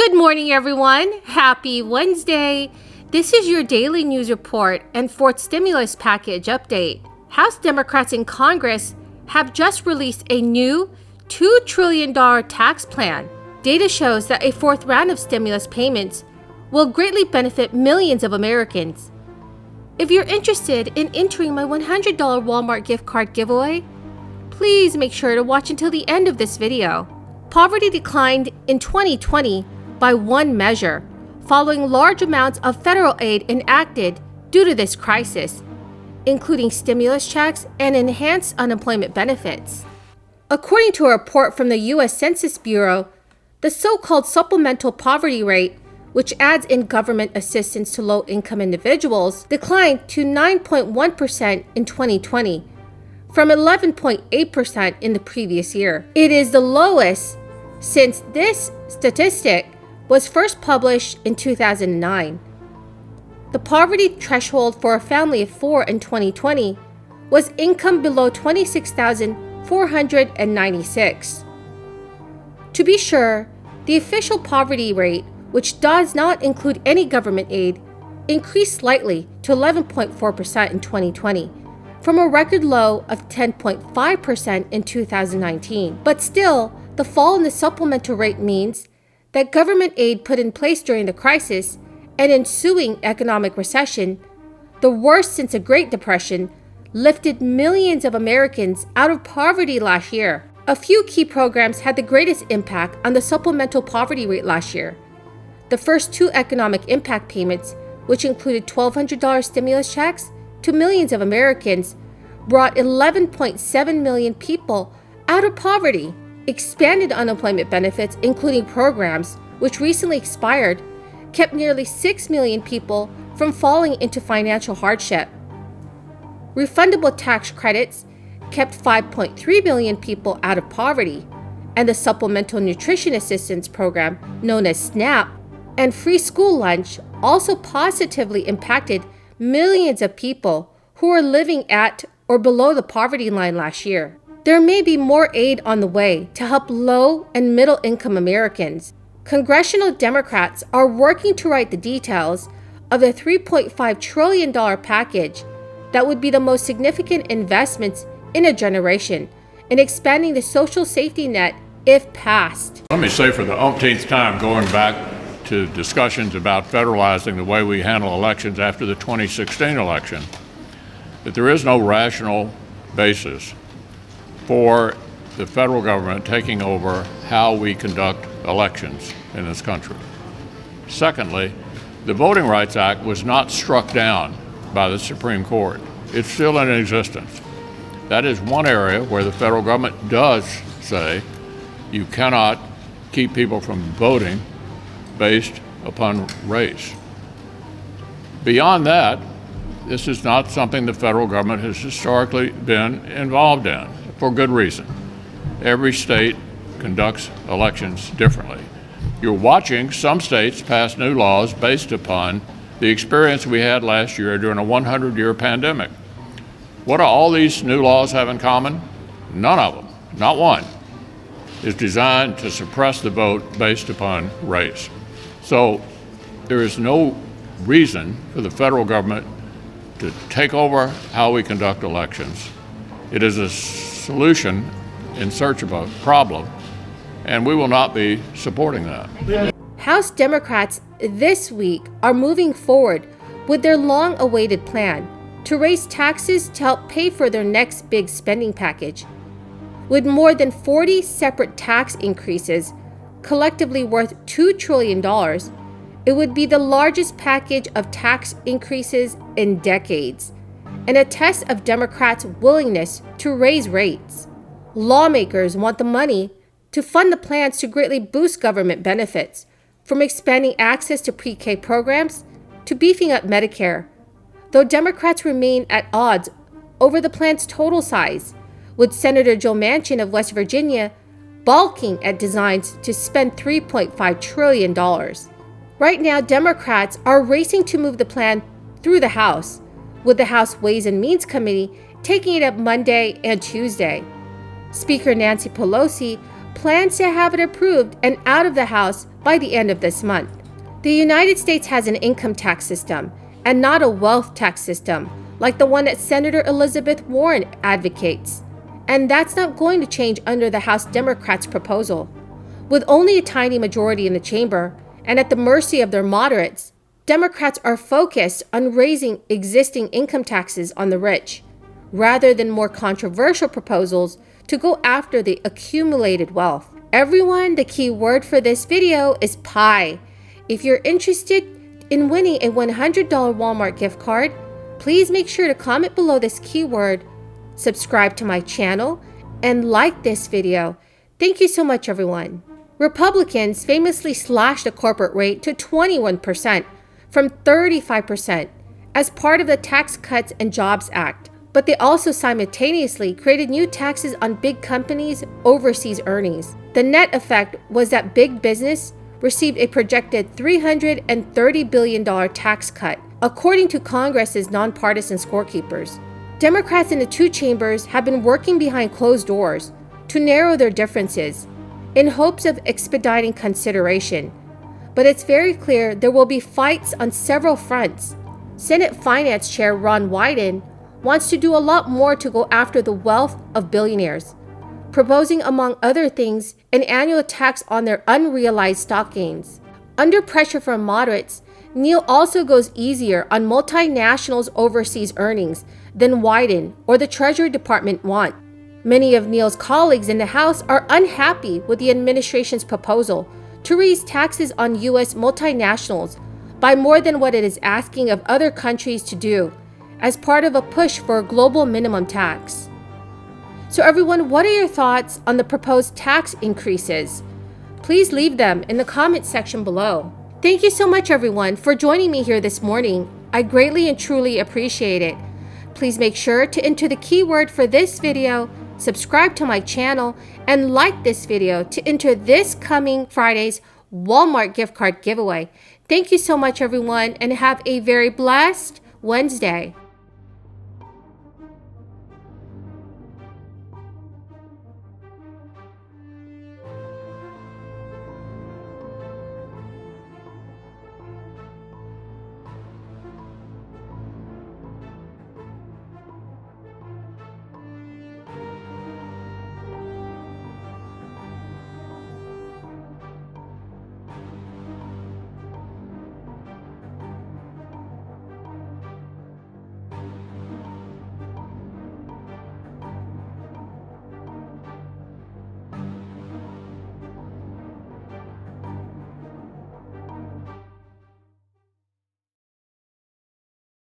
Good morning, everyone. Happy Wednesday. This is your daily news report and fourth stimulus package update. House Democrats in Congress have just released a new $2 trillion tax plan. Data shows that a fourth round of stimulus payments will greatly benefit millions of Americans. If you're interested in entering my $100 Walmart gift card giveaway, please make sure to watch until the end of this video. Poverty declined in 2020 by one measure, following large amounts of federal aid enacted due to this crisis, including stimulus checks and enhanced unemployment benefits. According to a report from the U.S. Census Bureau, the so-called supplemental poverty rate, which adds in government assistance to low-income individuals, declined to 9.1% in 2020, from 11.8% in the previous year. It is the lowest since this statistic was first published in 2009. The poverty threshold for a family of four in 2020 was income below $26,496. To be sure, the official poverty rate, which does not include any government aid, increased slightly to 11.4% in 2020, from a record low of 10.5% in 2019. But still, the fall in the supplemental rate means that government aid put in place during the crisis and ensuing economic recession, the worst since the Great Depression, lifted millions of Americans out of poverty last year. A few key programs had the greatest impact on the supplemental poverty rate last year. The first two economic impact payments, which included $1,200 stimulus checks to millions of Americans, brought 11.7 million people out of poverty. Expanded unemployment benefits, including programs which recently expired, kept nearly 6 million people from falling into financial hardship. Refundable tax credits kept 5.3 million people out of poverty, and the Supplemental Nutrition Assistance Program, known as SNAP, and free school lunch also positively impacted millions of people who were living at or below the poverty line last year. There may be more aid on the way to help low and middle income Americans. Congressional Democrats are working to write the details of the $3.5 trillion package that would be the most significant investments in a generation in expanding the social safety net if passed. Let me say for the umpteenth time, going back to discussions about federalizing the way we handle elections after the 2016 election, that there is no rational basis for the federal government taking over how we conduct elections in this country. Secondly, the Voting Rights Act was not struck down by the Supreme Court. It's still in existence. That is one area where the federal government does say you cannot keep people from voting based upon race. Beyond that, this is not something the federal government has historically been involved in, for good reason. Every state conducts elections differently. You're watching some states pass new laws based upon the experience we had last year during a 100-year pandemic. What do all these new laws have in common? None of them, not one, is designed to suppress the vote based upon race. So there is no reason for the federal government to take over how we conduct elections. It is a solution in search of a problem, and we will not be supporting that. House Democrats this week are moving forward with their long-awaited plan to raise taxes to help pay for their next big spending package. With more than 40 separate tax increases, collectively worth $2 trillion, it would be the largest package of tax increases in decades, and a test of Democrats' willingness to raise rates. Lawmakers want the money to fund the plans to greatly boost government benefits, from expanding access to pre-K programs to beefing up Medicare, though Democrats remain at odds over the plan's total size, with Senator Joe Manchin of West Virginia balking at designs to spend $3.5 trillion. Right now, Democrats are racing to move the plan through the House, with the House Ways and Means Committee taking it up Monday and Tuesday. Speaker Nancy Pelosi plans to have it approved and out of the House by the end of this month. The United States has an income tax system and not a wealth tax system like the one that Senator Elizabeth Warren advocates. And that's not going to change under the House Democrats' proposal. With only a tiny majority in the chamber and at the mercy of their moderates, Democrats are focused on raising existing income taxes on the rich, rather than more controversial proposals to go after the accumulated wealth. Everyone, the key word for this video is pie. If you're interested in winning a $100 Walmart gift card, please make sure to comment below this keyword, subscribe to my channel, and like this video. Thank you so much, everyone. Republicans famously slashed the corporate rate to 21% from 35% as part of the Tax Cuts and Jobs Act, but they also simultaneously created new taxes on big companies' overseas earnings. The net effect was that big business received a projected $330 billion tax cut, according to Congress's nonpartisan scorekeepers. Democrats in the two chambers have been working behind closed doors to narrow their differences in hopes of expediting consideration. But it's very clear there will be fights on several fronts. Senate Finance Chair Ron Wyden wants to do a lot more to go after the wealth of billionaires, proposing, among other things, an annual tax on their unrealized stock gains. Under pressure from moderates, Neal also goes easier on multinationals' overseas earnings than Wyden or the Treasury Department want. Many of Neal's colleagues in the House are unhappy with the administration's proposal to raise taxes on U.S. multinationals by more than what it is asking of other countries to do, as part of a push for a global minimum tax. So everyone, what are your thoughts on the proposed tax increases? Please leave them in the comment section below. Thank you so much, everyone, for joining me here this morning. I greatly and truly appreciate it. Please make sure to enter the keyword for this video, subscribe to my channel, and like this video to enter this coming Friday's Walmart gift card giveaway. Thank you so much, everyone, and have a very blessed Wednesday.